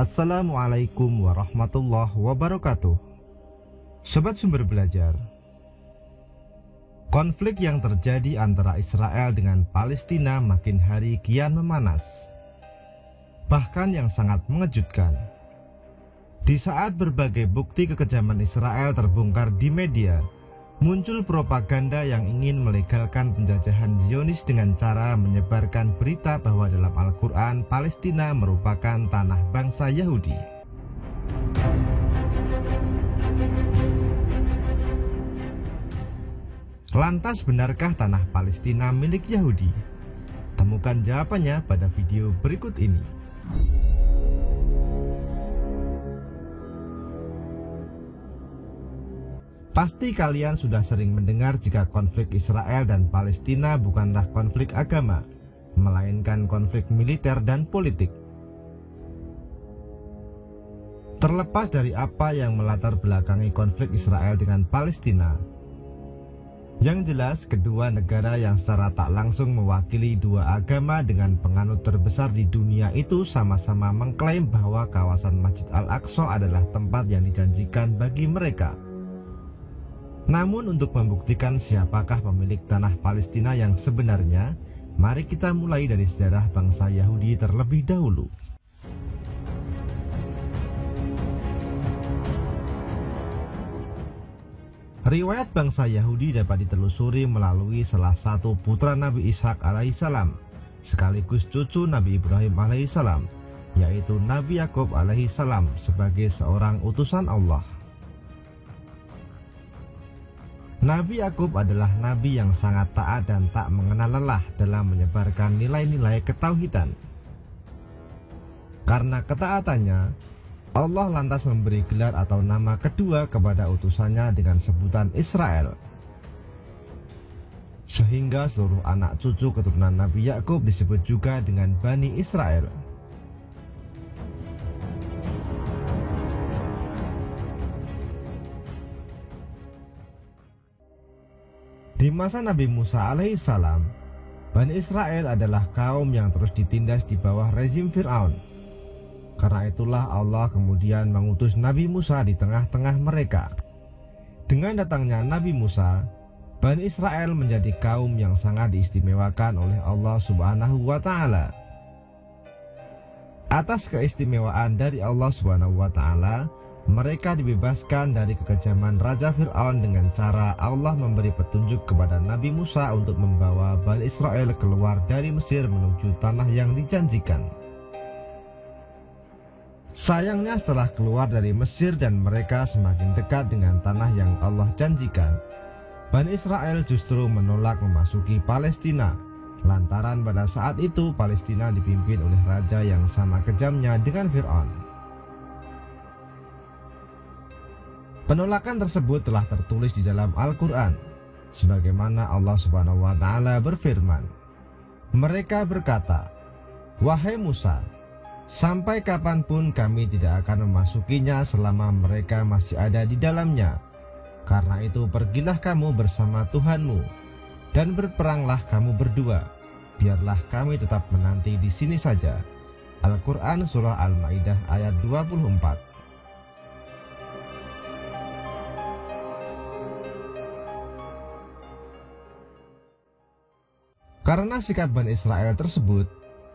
Assalamualaikum warahmatullahi wabarakatuh. Sobat Sumber Belajar, konflik yang terjadi antara Israel dengan Palestina makin hari kian memanas. Bahkan yang sangat mengejutkan, di saat berbagai bukti kekejaman Israel terbongkar di media, muncul propaganda yang ingin melegalkan penjajahan Zionis dengan cara menyebarkan berita bahwa dalam Al-Quran Palestina merupakan tanah bangsa Yahudi. Lantas benarkah tanah Palestina milik Yahudi? Temukan jawabannya pada video berikut ini. Pasti kalian sudah sering mendengar jika konflik Israel dan Palestina bukanlah konflik agama, melainkan konflik militer dan politik. Terlepas dari apa yang melatar belakangi konflik Israel dengan Palestina, yang jelas kedua negara yang secara tak langsung mewakili dua agama dengan penganut terbesar di dunia itu sama-sama mengklaim bahwa kawasan Masjid Al-Aqsa adalah tempat yang dijanjikan bagi mereka. Namun untuk membuktikan siapakah pemilik tanah Palestina yang sebenarnya, mari kita mulai dari sejarah bangsa Yahudi terlebih dahulu. Riwayat bangsa Yahudi dapat ditelusuri melalui salah satu putra Nabi Ishak alaihissalam, sekaligus cucu Nabi Ibrahim alaihissalam, yaitu Nabi Yakub alaihissalam sebagai seorang utusan Allah. Nabi Yakub adalah nabi yang sangat taat dan tak mengenal lelah dalam menyebarkan nilai-nilai ketauhidan. Karena ketaatannya, Allah lantas memberi gelar atau nama kedua kepada utusannya dengan sebutan Israel. Sehingga seluruh anak cucu keturunan Nabi Yakub disebut juga dengan Bani Israel. Di masa Nabi Musa alaihissalam, Bani Israel adalah kaum yang terus ditindas di bawah rezim Fir'aun. Karena itulah Allah kemudian mengutus Nabi Musa di tengah-tengah mereka. Dengan datangnya Nabi Musa, Bani Israel menjadi kaum yang sangat diistimewakan oleh Allah Subhanahu wa Ta'ala. Atas keistimewaan dari Allah Subhanahu wa Ta'ala, mereka dibebaskan dari kekejaman Raja Fir'aun dengan cara Allah memberi petunjuk kepada Nabi Musa untuk membawa Bani Israel keluar dari Mesir menuju tanah yang dijanjikan. Sayangnya setelah keluar dari Mesir dan mereka semakin dekat dengan tanah yang Allah janjikan, Bani Israel justru menolak memasuki Palestina, lantaran pada saat itu Palestina dipimpin oleh raja yang sama kejamnya dengan Fir'aun. Penolakan tersebut telah tertulis di dalam Al-Quran, sebagaimana Allah Subhanahu wa Ta'ala berfirman, mereka berkata, "Wahai Musa, sampai kapanpun kami tidak akan memasukinya selama mereka masih ada di dalamnya. Karena itu pergilah kamu bersama Tuhanmu, dan berperanglah kamu berdua. Biarlah kami tetap menanti di sini saja." Al-Quran Surah Al-Ma'idah ayat 24. Karena sikap Bani Israel tersebut,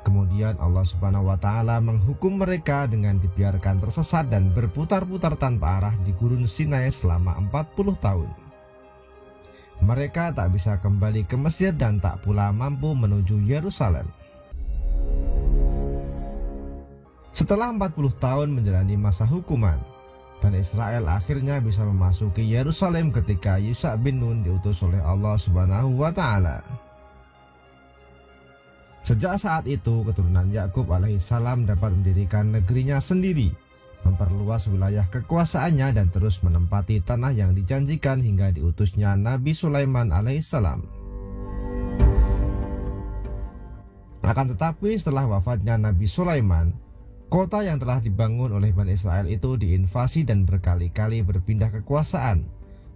kemudian Allah Subhanahu wa Ta'ala menghukum mereka dengan dibiarkan tersesat dan berputar-putar tanpa arah di gurun Sinai selama 40 tahun. Mereka tak bisa kembali ke Mesir dan tak pula mampu menuju Yerusalem. Setelah 40 tahun menjalani masa hukuman, Bani Israel akhirnya bisa memasuki Yerusalem ketika Yusha bin Nun diutus oleh Allah Subhanahu wa Ta'ala. Sejak saat itu, keturunan Yakub alaihissalam dapat mendirikan negerinya sendiri, memperluas wilayah kekuasaannya dan terus menempati tanah yang dijanjikan hingga diutusnya Nabi Sulaiman alaihissalam. Akan tetapi setelah wafatnya Nabi Sulaiman, kota yang telah dibangun oleh Bani Israel itu diinvasi dan berkali-kali berpindah kekuasaan,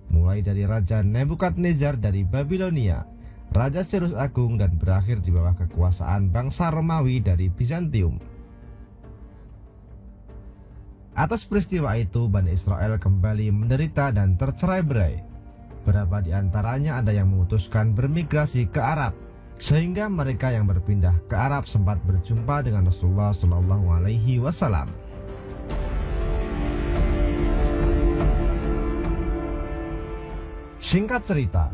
mulai dari Raja Nebukadnezar dari Babilonia, Raja Sirus Agung, dan berakhir di bawah kekuasaan bangsa Romawi dari Bizantium. Atas peristiwa itu, Bani Israel kembali menderita dan tercerai-berai. Beberapa di antaranya ada yang memutuskan bermigrasi ke Arab, sehingga mereka yang berpindah ke Arab sempat berjumpa dengan Rasulullah SAW. Singkat cerita,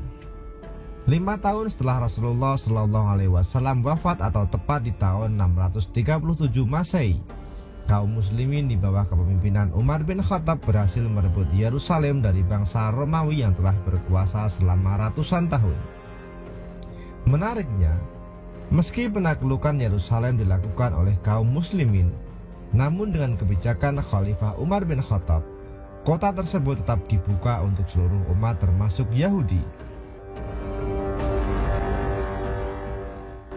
5 tahun setelah Rasulullah SAW wafat atau tepat di tahun 637 Masehi, kaum muslimin di bawah kepemimpinan Umar bin Khattab berhasil merebut Yerusalem dari bangsa Romawi yang telah berkuasa selama ratusan tahun. Menariknya, meski penaklukan Yerusalem dilakukan oleh kaum muslimin, namun dengan kebijakan Khalifah Umar bin Khattab, kota tersebut tetap dibuka untuk seluruh umat termasuk Yahudi.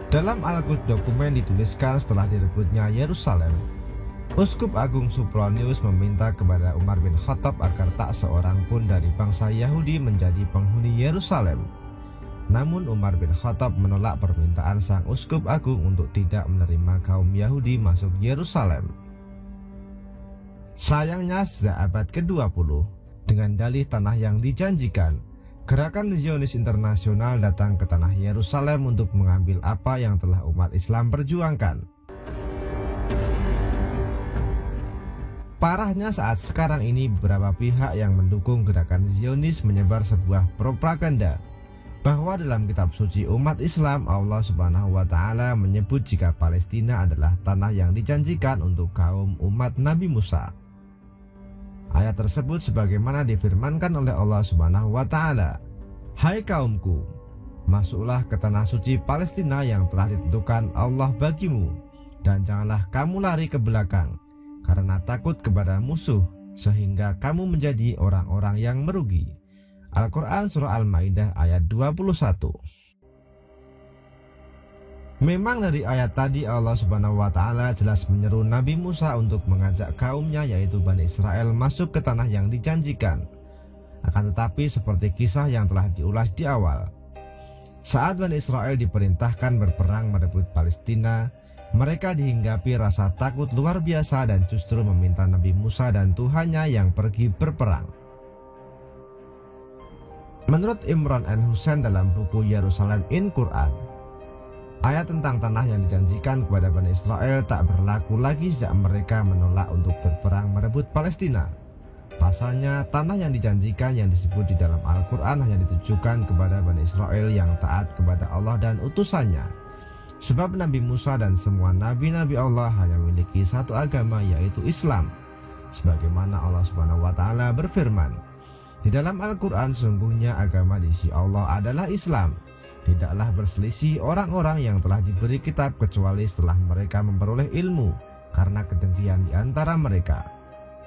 Dalam Al-Quds dokumen dituliskan setelah direbutnya Yerusalem, Uskup Agung Supronius meminta kepada Umar bin Khattab agar tak seorang pun dari bangsa Yahudi menjadi penghuni Yerusalem. Namun Umar bin Khattab menolak permintaan sang Uskup Agung untuk tidak menerima kaum Yahudi masuk Yerusalem. Sayangnya sejak abad ke-20, dengan dalih tanah yang dijanjikan, gerakan Zionis internasional datang ke tanah Yerusalem untuk mengambil apa yang telah umat Islam perjuangkan. Parahnya saat sekarang ini beberapa pihak yang mendukung gerakan Zionis menyebar sebuah propaganda bahwa dalam kitab suci umat Islam Allah Subhanahu wa taala menyebut jika Palestina adalah tanah yang dijanjikan untuk kaum umat Nabi Musa. Ayat tersebut sebagaimana difirmankan oleh Allah Subhanahu wa taala, "Hai kaumku, masuklah ke tanah suci Palestina yang telah ditentukan Allah bagimu, dan janganlah kamu lari ke belakang karena takut kepada musuh sehingga kamu menjadi orang-orang yang merugi." Al-Quran Surah Al-Ma'idah ayat 21. Memang dari ayat tadi Allah Subhanahu wa taala jelas menyeru Nabi Musa untuk mengajak kaumnya yaitu Bani Israel masuk ke tanah yang dijanjikan. Akan tetapi seperti kisah yang telah diulas di awal, saat Bani Israel diperintahkan berperang merebut Palestina, mereka dihinggapi rasa takut luar biasa dan justru meminta Nabi Musa dan Tuhannya yang pergi berperang. Menurut Imran N. Hussein dalam buku Yerusalem in Quran, ayat tentang tanah yang dijanjikan kepada Bani Israel tak berlaku lagi sejak mereka menolak untuk berperang merebut Palestina. Pasalnya, tanah yang dijanjikan yang disebut di dalam Al-Quran hanya ditujukan kepada Bani Israel yang taat kepada Allah dan utusannya. Sebab Nabi Musa dan semua nabi-nabi Allah hanya memiliki satu agama yaitu Islam. Sebagaimana Allah Subhanahu wa taala berfirman, di dalam Al-Quran, sungguhnya agama di sisi Allah adalah Islam. Tidaklah berselisih orang-orang yang telah diberi kitab kecuali setelah mereka memperoleh ilmu karena kedengkian di antara mereka.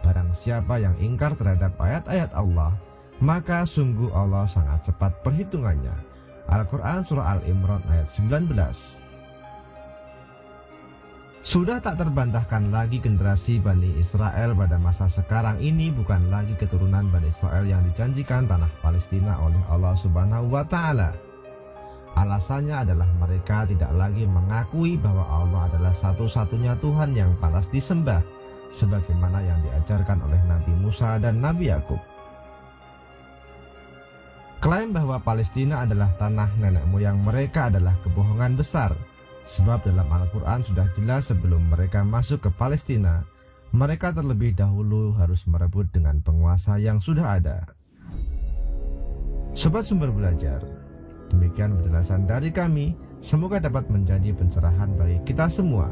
Barang siapa yang ingkar terhadap ayat-ayat Allah, maka sungguh Allah sangat cepat perhitungannya. Al-Quran Surah Al-Imran ayat 19. Sudah tak terbantahkan lagi generasi Bani Israel pada masa sekarang ini bukan lagi keturunan Bani Israel yang dijanjikan tanah Palestina oleh Allah Subhanahu wa taala. Alasannya adalah mereka tidak lagi mengakui bahwa Allah adalah satu-satunya Tuhan yang pantas disembah sebagaimana yang diajarkan oleh Nabi Musa dan Nabi Yakub. Klaim bahwa Palestina adalah tanah nenek moyang mereka adalah kebohongan besar. Sebab dalam Al-Quran sudah jelas sebelum mereka masuk ke Palestina, mereka terlebih dahulu harus merebut dengan penguasa yang sudah ada. Sobat Sumber Belajar, demikian penjelasan dari kami, semoga dapat menjadi pencerahan bagi kita semua.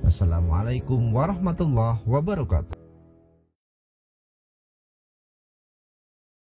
Wassalamualaikum warahmatullahi wabarakatuh.